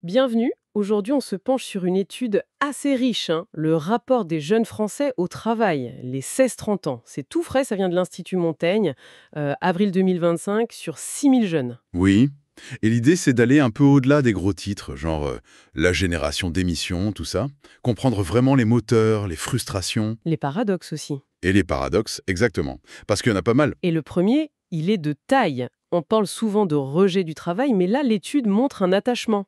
Bienvenue. Aujourd'hui, on se penche sur une étude assez riche, hein, le rapport des jeunes Français au travail, les 16-30 ans. C'est tout frais, ça vient de l'Institut Montaigne, avril 2025, sur 6000 jeunes. Oui, et l'idée c'est d'aller un peu au-delà des gros titres, genre la génération d'émissions, tout ça, comprendre vraiment les moteurs, les frustrations Les paradoxes aussi. et les paradoxes, exactement. Parce qu'il y en a pas mal, Et le premier, il est de taille. On parle souvent de rejet du travail, mais là, l'étude montre un attachement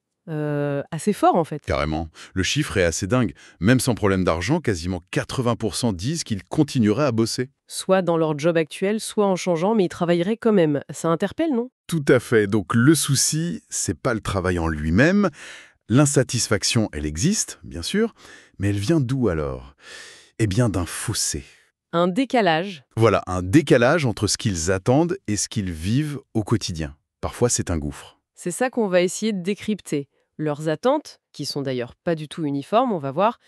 assez fort, en fait. carrément. Le chiffre est assez dingue. Même sans problème d'argent, quasiment 80% disent qu'ils continueraient à bosser. Soit dans leur job actuel, soit en changeant, mais ils travailleraient quand même. Ça interpelle, non? Tout à fait. Donc le souci, c'est pas le travail en lui-même. L'insatisfaction, elle existe, bien sûr, mais elle vient d'où alors? Eh bien d'un fossé. Un décalage. Voilà, un décalage entre ce qu'ils attendent et ce qu'ils vivent au quotidien. Parfois, c'est un gouffre. C'est ça qu'on va essayer de décrypter. Leurs attentes, qui sont d'ailleurs pas du tout uniformes, on va voir,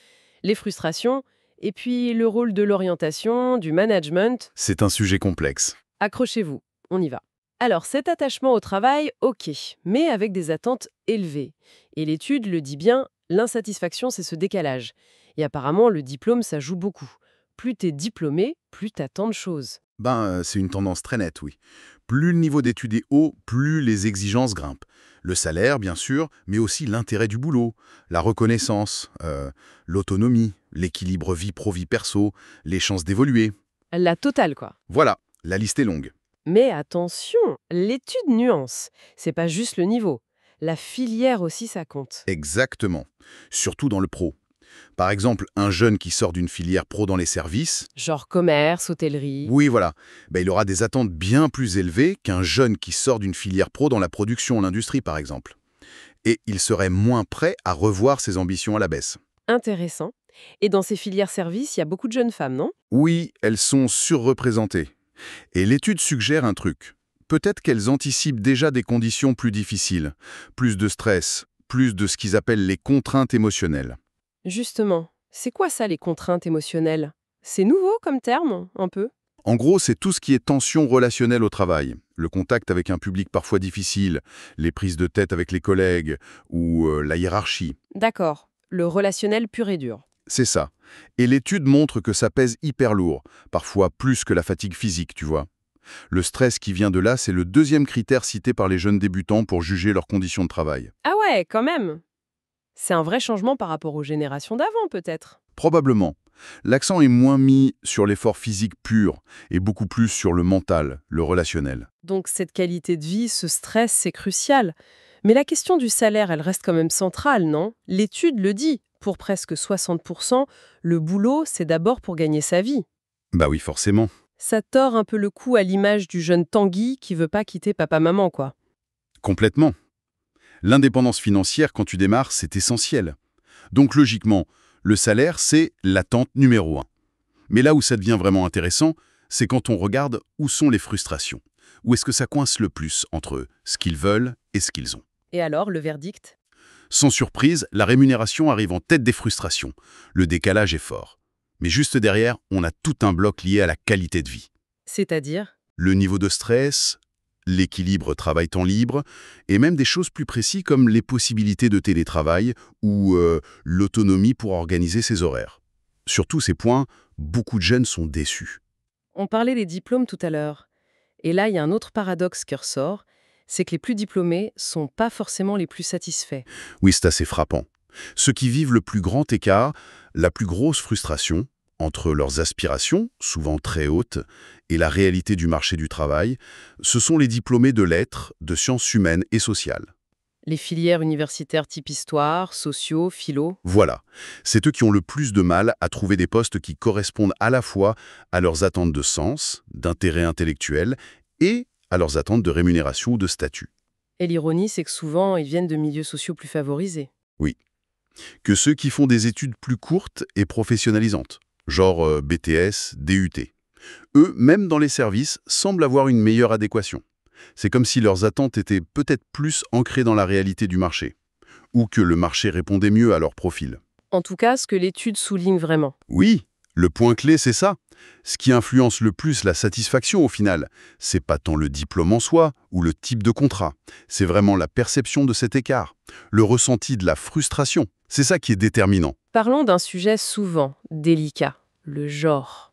les frustrations, et puis le rôle de l'orientation, du management. C'est un sujet complexe. Accrochez-vous, on y va. Alors, cet attachement au travail, ok, mais avec des attentes élevées. Et l'étude le dit bien, l'insatisfaction, c'est ce décalage. Et apparemment, le diplôme, ça joue beaucoup. Plus t'es diplômé, plus t'attends de choses. C'est une tendance très nette, oui. Plus le niveau d'études est haut, plus les exigences grimpent. Le salaire, bien sûr, mais aussi l'intérêt du boulot, la reconnaissance, l'autonomie, l'équilibre vie pro-vie perso, les chances d'évoluer. La totale, quoi. Voilà, la liste est longue. Mais attention, l'étude nuance. C'est pas juste le niveau. La filière aussi, ça compte. Exactement. Surtout dans le pro. Par exemple, un jeune qui sort d'une filière pro dans les services, Genre commerce, hôtellerie. oui, voilà. Il aura des attentes bien plus élevées qu'un jeune qui sort d'une filière pro dans la production, l'industrie par exemple. Et il serait moins prêt à revoir ses ambitions à la baisse. Intéressant. Et dans ces filières services, il y a beaucoup de jeunes femmes, non? Oui, elles sont surreprésentées. Et l'étude suggère un truc. Peut-être qu'elles anticipent déjà des conditions plus difficiles, plus de stress, plus de ce qu'ils appellent les contraintes émotionnelles. Justement, c'est quoi ça, les contraintes émotionnelles? C'est nouveau comme terme, un peu? En gros, c'est tout ce qui est tension relationnelle au travail. Le contact avec un public parfois difficile, les prises de tête avec les collègues ou la hiérarchie. D'accord. Le relationnel pur et dur. C'est ça. Et l'étude montre que ça pèse hyper lourd, parfois plus que la fatigue physique, tu vois. Le stress qui vient de là, c'est le deuxième critère cité par les jeunes débutants pour juger leurs conditions de travail. Ah ouais, quand même. C'est un vrai changement par rapport aux générations d'avant, peut-être. Probablement. L'accent est moins mis sur l'effort physique pur et beaucoup plus sur le mental, le relationnel. Donc cette qualité de vie, ce stress, c'est crucial. Mais la question du salaire, elle reste quand même centrale, non? L'étude le dit. Pour presque 60%, le boulot, c'est d'abord pour gagner sa vie. Bah oui, forcément. Ça tord un peu le coup à l'image du jeune Tanguy qui veut pas quitter papa-maman, quoi. Complètement. L'indépendance financière, quand tu démarres, c'est essentiel. Donc logiquement, le salaire, c'est l'attente numéro un. Mais là où ça devient vraiment intéressant, c'est quand on regarde où sont les frustrations. Où est-ce que ça coince le plus entre ce qu'ils veulent et ce qu'ils ont. Et alors, le verdict? Sans surprise, la rémunération arrive en tête des frustrations. Le décalage est fort. Mais juste derrière, on a tout un bloc lié à la qualité de vie. C'est-à-dire? Le niveau de stress, l'équilibre travail-temps libre, et même des choses plus précises comme les possibilités de télétravail ou l'autonomie pour organiser ses horaires. Sur tous ces points, beaucoup de jeunes sont déçus. On parlait des diplômes tout à l'heure. Et là, il y a un autre paradoxe qui ressort, c'est que les plus diplômés sont pas forcément les plus satisfaits. Oui, c'est assez frappant. Ceux qui vivent le plus grand écart, la plus grosse frustration, entre leurs aspirations, souvent très hautes, et la réalité du marché du travail, ce sont les diplômés de lettres, de sciences humaines et sociales. Les filières universitaires type histoire, sociaux, philo. Voilà, c'est eux qui ont le plus de mal à trouver des postes qui correspondent à la fois à leurs attentes de sens, d'intérêt intellectuel, et à leurs attentes de rémunération ou de statut. Et l'ironie, c'est que souvent, ils viennent de milieux sociaux plus favorisés. Oui, que ceux qui font des études plus courtes et professionnalisantes, genre BTS, DUT. Eux, même dans les services, semblent avoir une meilleure adéquation. C'est comme si leurs attentes étaient peut-être plus ancrées dans la réalité du marché, ou que le marché répondait mieux à leur profil. En tout cas, ce que l'étude souligne vraiment. Oui, Le point clé, c'est ça. Ce qui influence le plus la satisfaction au final, c'est pas tant le diplôme en soi ou le type de contrat. C'est vraiment la perception de cet écart, le ressenti de la frustration. C'est ça qui est déterminant. Parlons d'un sujet souvent délicat, le genre.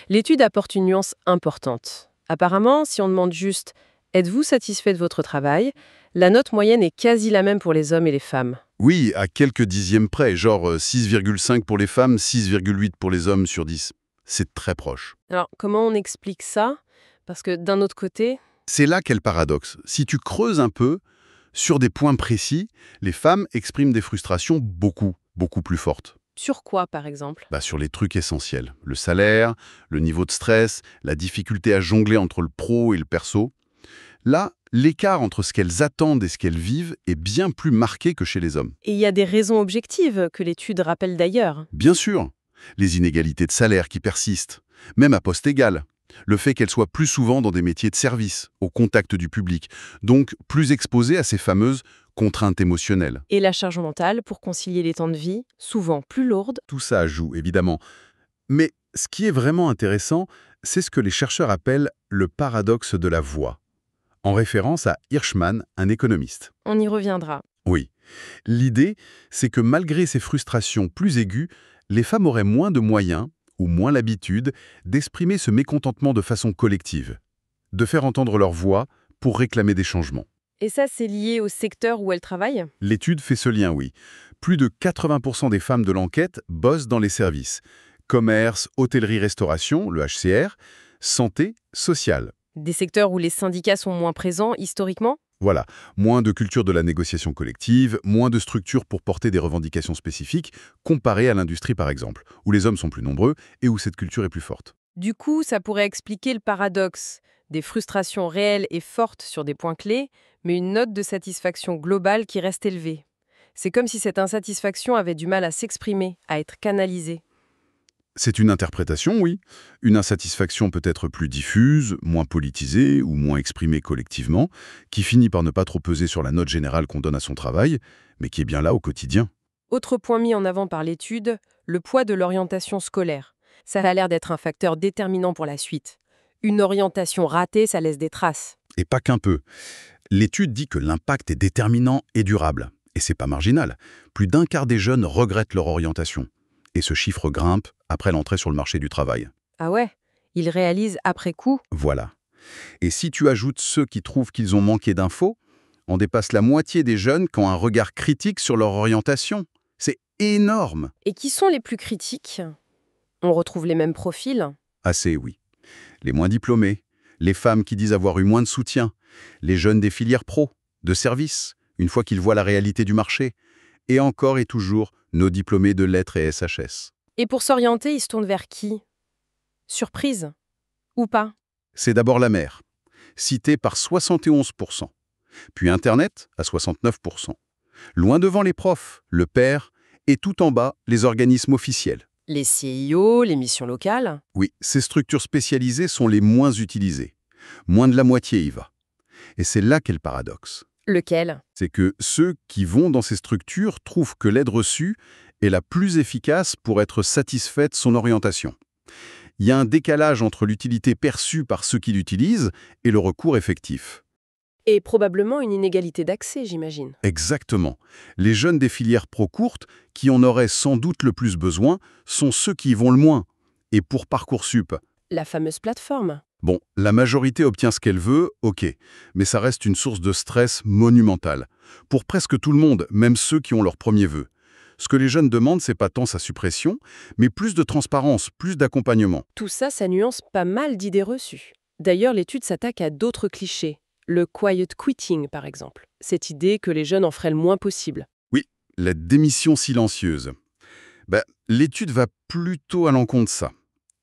L'étude apporte une nuance importante. Apparemment, si on demande juste « Êtes-vous satisfait de votre travail ?», la note moyenne est quasi la même pour les hommes et les femmes. Oui, à quelques dixièmes près, genre 6,5 pour les femmes, 6,8 pour les hommes sur 10. C'est très proche. Alors, comment on explique ça? Parce que d'un autre côté, C'est là qu'est le paradoxe. Si tu creuses un peu, sur des points précis, les femmes expriment des frustrations beaucoup plus fortes. sur quoi par exemple? Sur les trucs essentiels. Le salaire, le niveau de stress, la difficulté à jongler entre le pro et le perso. Là, l'écart entre ce qu'elles attendent et ce qu'elles vivent est bien plus marqué que chez les hommes. Et il y a des raisons objectives que l'étude rappelle d'ailleurs. Bien sûr, les inégalités de salaire qui persistent, même à poste égal. Le fait qu'elles soient plus souvent dans des métiers de service, au contact du public, donc plus exposées à ces fameuses contraintes émotionnelles. Et la charge mentale pour concilier les temps de vie, souvent plus lourde. Tout ça joue, évidemment. Mais ce qui est vraiment intéressant, c'est ce que les chercheurs appellent le paradoxe de la voix, en référence à Hirschman, un économiste. On y reviendra. Oui. L'idée, c'est que malgré ces frustrations plus aiguës, les femmes auraient moins de moyens, ou moins l'habitude, d'exprimer ce mécontentement de façon collective, de faire entendre leur voix pour réclamer des changements. Et ça, c'est lié au secteur où elles travaillent? L'étude fait ce lien, oui. Plus de 80% des femmes de l'enquête bossent dans les services. Commerce, hôtellerie-restauration, le HCR, santé, social. Des secteurs où les syndicats sont moins présents historiquement? Voilà, moins de culture de la négociation collective, moins de structures pour porter des revendications spécifiques, comparé à l'industrie par exemple, où les hommes sont plus nombreux et où cette culture est plus forte. Du coup, ça pourrait expliquer le paradoxe. Des frustrations réelles et fortes sur des points clés, mais une note de satisfaction globale qui reste élevée. C'est comme si cette insatisfaction avait du mal à s'exprimer, à être canalisée. C'est une interprétation, oui. Une insatisfaction peut-être plus diffuse, moins politisée ou moins exprimée collectivement, qui finit par ne pas trop peser sur la note générale qu'on donne à son travail, mais qui est bien là au quotidien. Autre point mis en avant par l'étude, le poids de l'orientation scolaire. Ça a l'air d'être un facteur déterminant pour la suite. Une orientation ratée, ça laisse des traces. Et pas qu'un peu. L'étude dit que l'impact est déterminant et durable. Et c'est pas marginal. Plus d'un quart des jeunes regrettent leur orientation. Et ce chiffre grimpe après l'entrée sur le marché du travail. Ah ouais? Ils réalisent après coup? Voilà. Et si tu ajoutes ceux qui trouvent qu'ils ont manqué d'infos, on dépasse la moitié des jeunes qui ont un regard critique sur leur orientation. C'est énorme. Et qui sont les plus critiques? On retrouve les mêmes profils? Assez, oui. Les moins diplômés, les femmes qui disent avoir eu moins de soutien, les jeunes des filières pro, de services, une fois qu'ils voient la réalité du marché, et encore et toujours nos diplômés de lettres et SHS. Et pour s'orienter, ils se tournent vers qui? Surprise? Ou pas? C'est d'abord la mère, citée par 71%, puis Internet à 69%. Loin devant les profs, le père, et tout en bas, les organismes officiels. Les CIO, les missions locales? Oui, ces structures spécialisées sont les moins utilisées. Moins de la moitié y va. Et c'est là qu'est le paradoxe. Lequel? C'est que ceux qui vont dans ces structures trouvent que l'aide reçue est la plus efficace pour être satisfait de son orientation. Il y a un décalage entre l'utilité perçue par ceux qui l'utilisent et le recours effectif. Et probablement une inégalité d'accès, j'imagine. Exactement. Les jeunes des filières pro courtes, qui en auraient sans doute le plus besoin, sont ceux qui y vont le moins. Et pour Parcoursup, La fameuse plateforme. bon, la majorité obtient ce qu'elle veut, ok, mais ça reste une source de stress monumentale. Pour presque tout le monde, même ceux qui ont leur premier vœu. Ce que les jeunes demandent, c'est pas tant sa suppression, mais plus de transparence, plus d'accompagnement. Tout ça, ça nuance pas mal d'idées reçues. D'ailleurs, l'étude s'attaque à d'autres clichés. Le quiet quitting, par exemple. Cette idée que les jeunes en feraient le moins possible. Oui, la démission silencieuse. L'étude va plutôt à l'encontre de ça.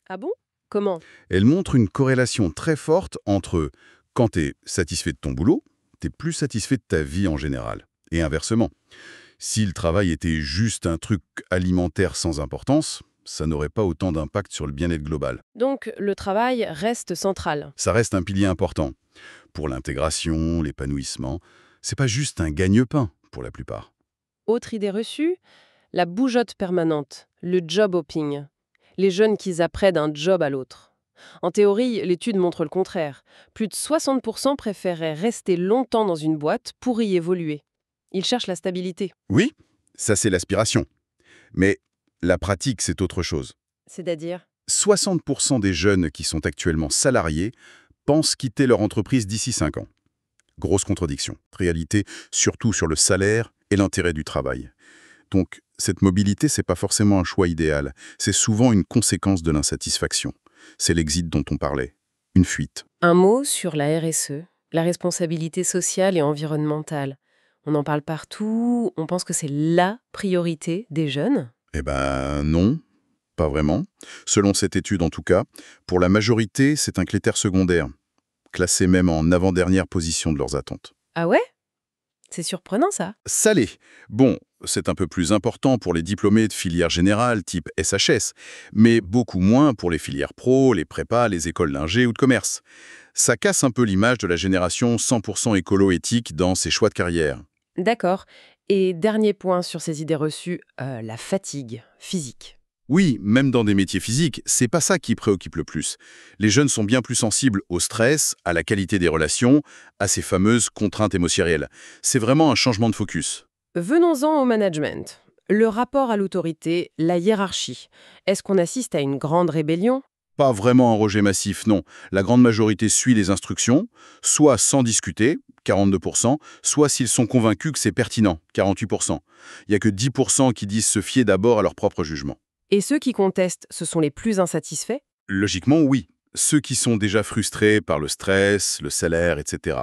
Ah bon? Comment? Elle montre une corrélation très forte entre quand tu es satisfait de ton boulot, tu es plus satisfait de ta vie en général. Et inversement. Si le travail était juste un truc alimentaire sans importance, ça n'aurait pas autant d'impact sur le bien-être global. Donc, le travail reste central. Ça reste un pilier important. Pour l'intégration, l'épanouissement, c'est pas juste un gagne-pain pour la plupart. Autre idée reçue, la bougeotte permanente, le job hopping. les jeunes qui zappaient d'un job à l'autre. En théorie, l'étude montre le contraire. Plus de 60% préféraient rester longtemps dans une boîte pour y évoluer. Ils cherchent la stabilité. Oui, ça c'est l'aspiration. Mais la pratique, c'est autre chose. C'est-à-dire? 60% des jeunes qui sont actuellement salariés pensent quitter leur entreprise d'ici 5 ans. Grosse contradiction. Réalité, surtout sur le salaire et l'intérêt du travail. Donc, cette mobilité, c'est pas forcément un choix idéal. C'est souvent une conséquence de l'insatisfaction. C'est l'exit dont on parlait. Une fuite. Un mot sur la RSE, la responsabilité sociale et environnementale. On en parle partout, on pense que c'est la priorité des jeunes. Eh ben non, pas vraiment. Selon cette étude en tout cas, pour la majorité, c'est un critère secondaire, classé même en avant-dernière position de leurs attentes. Ah ouais? C'est surprenant ça. Salé. Bon, c'est un peu plus important pour les diplômés de filières générales type SHS, mais beaucoup moins pour les filières pro, les prépas, les écoles d'ingé ou de commerce. Ça casse un peu l'image de la génération 100% écolo-éthique dans ses choix de carrière. D'accord. Et dernier point sur ces idées reçues, la fatigue physique. Oui, même dans des métiers physiques, c'est pas ça qui préoccupe le plus. Les jeunes sont bien plus sensibles au stress, à la qualité des relations, à ces fameuses contraintes émotionnelles. C'est vraiment un changement de focus. Venons-en au management. Le rapport à l'autorité, la hiérarchie. Est-ce qu'on assiste à une grande rébellion? Pas vraiment un rejet massif, non. La grande majorité suit les instructions, soit sans discuter, 42%, soit s'ils sont convaincus que c'est pertinent, 48%. Il n'y a que 10% qui disent se fier d'abord à leur propre jugement. Et ceux qui contestent, ce sont les plus insatisfaits? Logiquement, oui. Ceux qui sont déjà frustrés par le stress, le salaire, etc.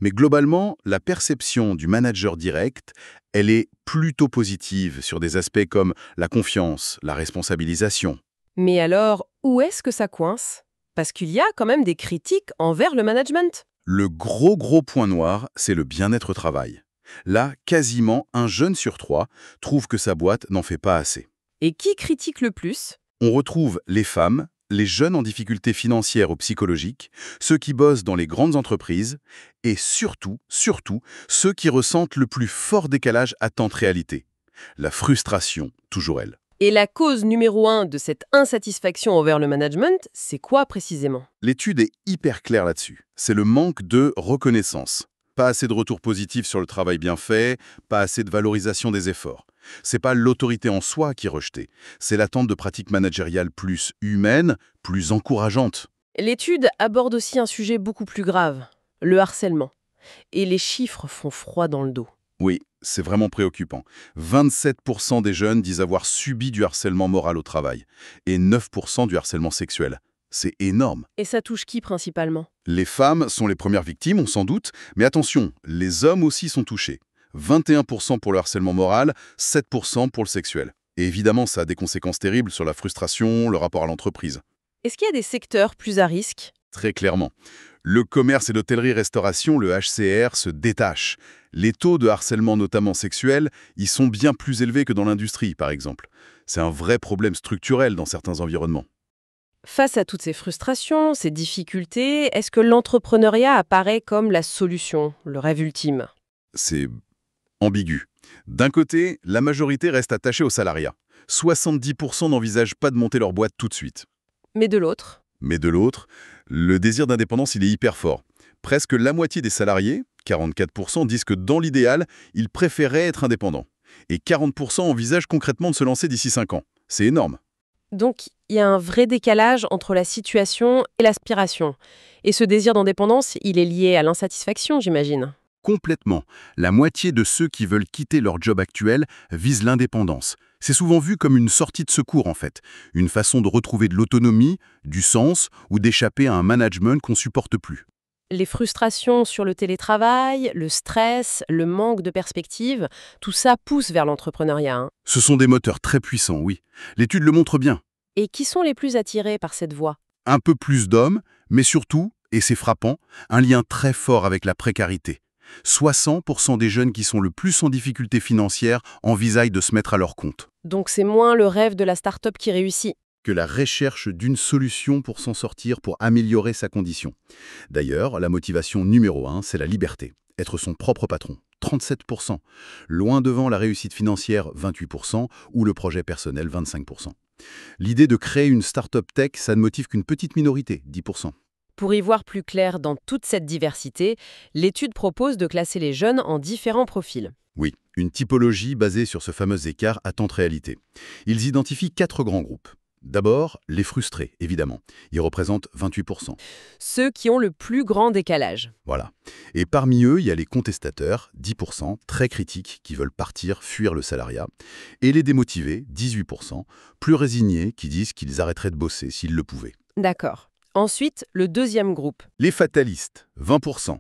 Mais globalement, la perception du manager direct, elle est plutôt positive sur des aspects comme la confiance, la responsabilisation. Mais alors, où est-ce que ça coince? Parce qu'il y a quand même des critiques envers le management. Le gros point noir, c'est le bien-être au travail. Là, quasiment un jeune sur 3 trouve que sa boîte n'en fait pas assez. Et qui critique le plus? On retrouve les femmes, les jeunes en difficulté financière ou psychologique, ceux qui bossent dans les grandes entreprises, et surtout, ceux qui ressentent le plus fort décalage attente-réalité. La frustration, toujours elle. Et la cause numéro 1 de cette insatisfaction envers le management, c'est quoi précisément? L'étude est hyper claire là-dessus. C'est le manque de reconnaissance. Pas assez de retours positifs sur le travail bien fait, pas assez de valorisation des efforts. C'est pas l'autorité en soi qui est rejetée, c'est l'attente de pratiques managériales plus humaines, plus encourageantes. L'étude aborde aussi un sujet beaucoup plus grave, le harcèlement. Et les chiffres font froid dans le dos. Oui, c'est vraiment préoccupant. 27% des jeunes disent avoir subi du harcèlement moral au travail, et 9% du harcèlement sexuel. C'est énorme. Et ça touche qui principalement? Les femmes sont les premières victimes, on s'en doute, mais attention, les hommes aussi sont touchés. 21% pour le harcèlement moral, 7% pour le sexuel. Et évidemment, ça a des conséquences terribles sur la frustration, le rapport à l'entreprise. Est-ce qu'il y a des secteurs plus à risque? Très clairement. Le commerce et l'hôtellerie-restauration, le HCR, se détachent. Les taux de harcèlement, notamment sexuel, y sont bien plus élevés que dans l'industrie, par exemple. C'est un vrai problème structurel dans certains environnements. Face à toutes ces frustrations, ces difficultés, est-ce que l'entrepreneuriat apparaît comme la solution, le rêve ultime? C'est ambigu. D'un côté, la majorité reste attachée au salariat. 70% n'envisagent pas de monter leur boîte tout de suite. Mais de l'autre? Mais de l'autre, le désir d'indépendance, il est hyper fort. Presque la moitié des salariés, 44%, disent que dans l'idéal, ils préféraient être indépendants. Et 40% envisagent concrètement de se lancer d'ici 5 ans. C'est énorme. Donc, il y a un vrai décalage entre la situation et l'aspiration. Et ce désir d'indépendance, il est lié à l'insatisfaction, j'imagine. Complètement. La moitié de ceux qui veulent quitter leur job actuel visent l'indépendance. C'est souvent vu comme une sortie de secours en fait, une façon de retrouver de l'autonomie, du sens ou d'échapper à un management qu'on supporte plus. Les frustrations sur le télétravail, le stress, le manque de perspective, tout ça pousse vers l'entrepreneuriat, hein. Ce sont des moteurs très puissants, oui. L'étude le montre bien. Et qui sont les plus attirés par cette voie? Un peu plus d'hommes, mais surtout, et c'est frappant, un lien très fort avec la précarité. 60% des jeunes qui sont le plus en difficulté financière envisagent de se mettre à leur compte. Donc c'est moins le rêve de la start-up qui réussit. Que la recherche d'une solution pour s'en sortir, pour améliorer sa condition. D'ailleurs, la motivation numéro 1, c'est la liberté. Être son propre patron, 37%. Loin devant la réussite financière, 28%, ou le projet personnel, 25%. L'idée de créer une start-up tech, ça ne motive qu'une petite minorité, 10%. Pour y voir plus clair dans toute cette diversité, l'étude propose de classer les jeunes en différents profils. Oui, une typologie basée sur ce fameux écart attente-réalité. Ils identifient 4 grands groupes. D'abord, les frustrés, évidemment. Ils représentent 28%. Ceux qui ont le plus grand décalage. Voilà. Et parmi eux, il y a les contestateurs, 10%, très critiques, qui veulent partir, fuir le salariat. Et les démotivés, 18%, plus résignés, qui disent qu'ils arrêteraient de bosser s'ils le pouvaient. D'accord. Ensuite, le deuxième groupe. Les fatalistes, 20%.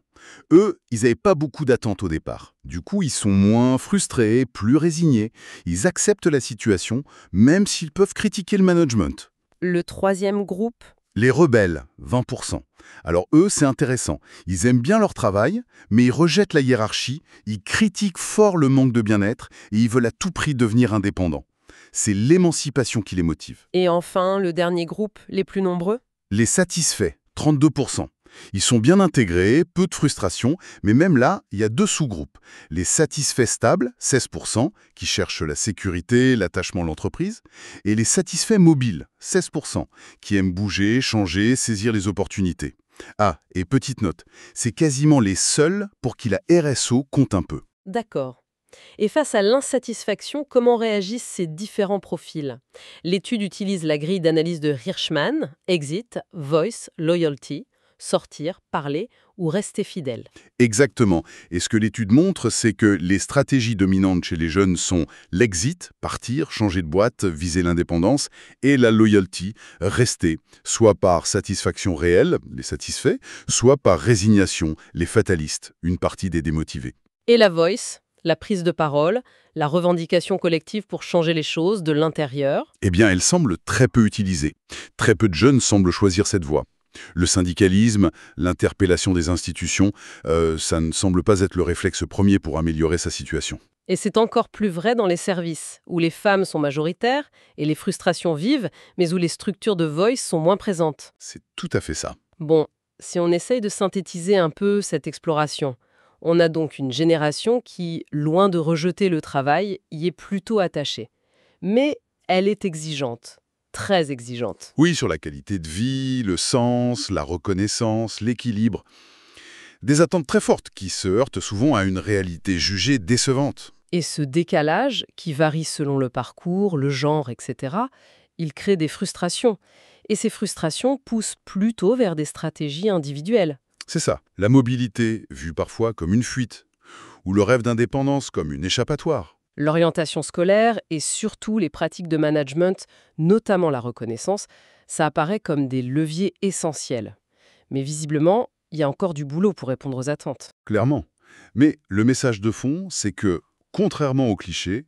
Eux, ils n'avaient pas beaucoup d'attentes au départ. Du coup, ils sont moins frustrés, plus résignés. Ils acceptent la situation, même s'ils peuvent critiquer le management. Le troisième groupe. Les rebelles, 20%. Alors eux, c'est intéressant. Ils aiment bien leur travail, mais ils rejettent la hiérarchie, ils critiquent fort le manque de bien-être et ils veulent à tout prix devenir indépendants. C'est l'émancipation qui les motive. Et enfin, le dernier groupe, les plus nombreux. Les satisfaits, 32%. Ils sont bien intégrés, peu de frustration, mais même là, il y a 2 sous-groupes. Les satisfaits stables, 16%, qui cherchent la sécurité, l'attachement à l'entreprise, et les satisfaits mobiles, 16%, qui aiment bouger, changer, saisir les opportunités. Ah, et petite note, c'est quasiment les seuls pour qui la RSO compte un peu. D'accord. Et face à l'insatisfaction, comment réagissent ces différents profils? L'étude utilise la grille d'analyse de Hirschman, Exit, Voice, Loyalty, sortir, parler ou rester fidèle. Exactement. Et ce que l'étude montre, c'est que les stratégies dominantes chez les jeunes sont l'exit, partir, changer de boîte, viser l'indépendance, et la loyalty, rester, soit par satisfaction réelle, les satisfaits, soit par résignation, les fatalistes, une partie des démotivés. Et la voice, la prise de parole, la revendication collective pour changer les choses de l'intérieur. Eh bien, elle semble très peu utilisée. Très peu de jeunes semblent choisir cette voie. Le syndicalisme, l'interpellation des institutions, ça ne semble pas être le réflexe premier pour améliorer sa situation. Et c'est encore plus vrai dans les services, où les femmes sont majoritaires et les frustrations vivent, mais où les structures de voice sont moins présentes. C'est tout à fait ça. Bon, si on essaye de synthétiser un peu cette exploration, on a donc une génération qui, loin de rejeter le travail, y est plutôt attachée. Mais elle est exigeante, très exigeante. Oui, sur la qualité de vie, le sens, la reconnaissance, l'équilibre. Des attentes très fortes qui se heurtent souvent à une réalité jugée décevante. Et ce décalage, qui varie selon le parcours, le genre, etc., il crée des frustrations. Et ces frustrations poussent plutôt vers des stratégies individuelles. C'est ça, la mobilité vue parfois comme une fuite, ou le rêve d'indépendance comme une échappatoire. L'orientation scolaire et surtout les pratiques de management, notamment la reconnaissance, ça apparaît comme des leviers essentiels. Mais visiblement, il y a encore du boulot pour répondre aux attentes. Clairement. Mais le message de fond, c'est que, contrairement aux clichés,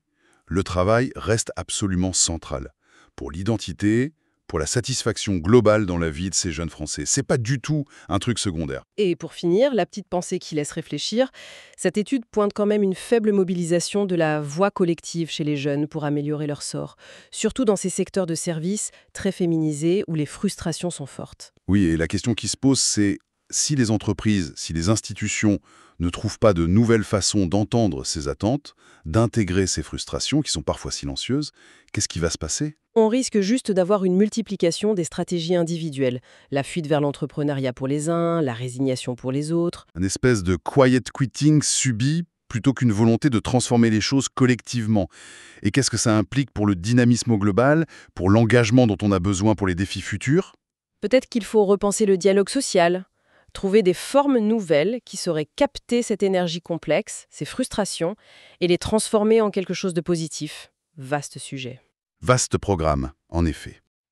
le travail reste absolument central. Pour l'identité, pour la satisfaction globale dans la vie de ces jeunes Français. C'est pas du tout un truc secondaire. Et pour finir, la petite pensée qui laisse réfléchir, cette étude pointe quand même une faible mobilisation de la voix collective chez les jeunes pour améliorer leur sort, surtout dans ces secteurs de services très féminisés où les frustrations sont fortes. Oui, et la question qui se pose, c'est si les entreprises, si les institutions ne trouvent pas de nouvelles façons d'entendre ces attentes, d'intégrer ces frustrations qui sont parfois silencieuses, qu'est-ce qui va se passer ? On risque juste d'avoir une multiplication des stratégies individuelles, la fuite vers l'entrepreneuriat pour les uns, la résignation pour les autres. Un espèce de quiet quitting subi plutôt qu'une volonté de transformer les choses collectivement. Et qu'est-ce que ça implique pour le dynamisme au global, pour l'engagement dont on a besoin pour les défis futurs ? Peut-être qu'il faut repenser le dialogue social, trouver des formes nouvelles qui sauraient capter cette énergie complexe, ces frustrations, et les transformer en quelque chose de positif. Vaste sujet. Vaste programme, en effet.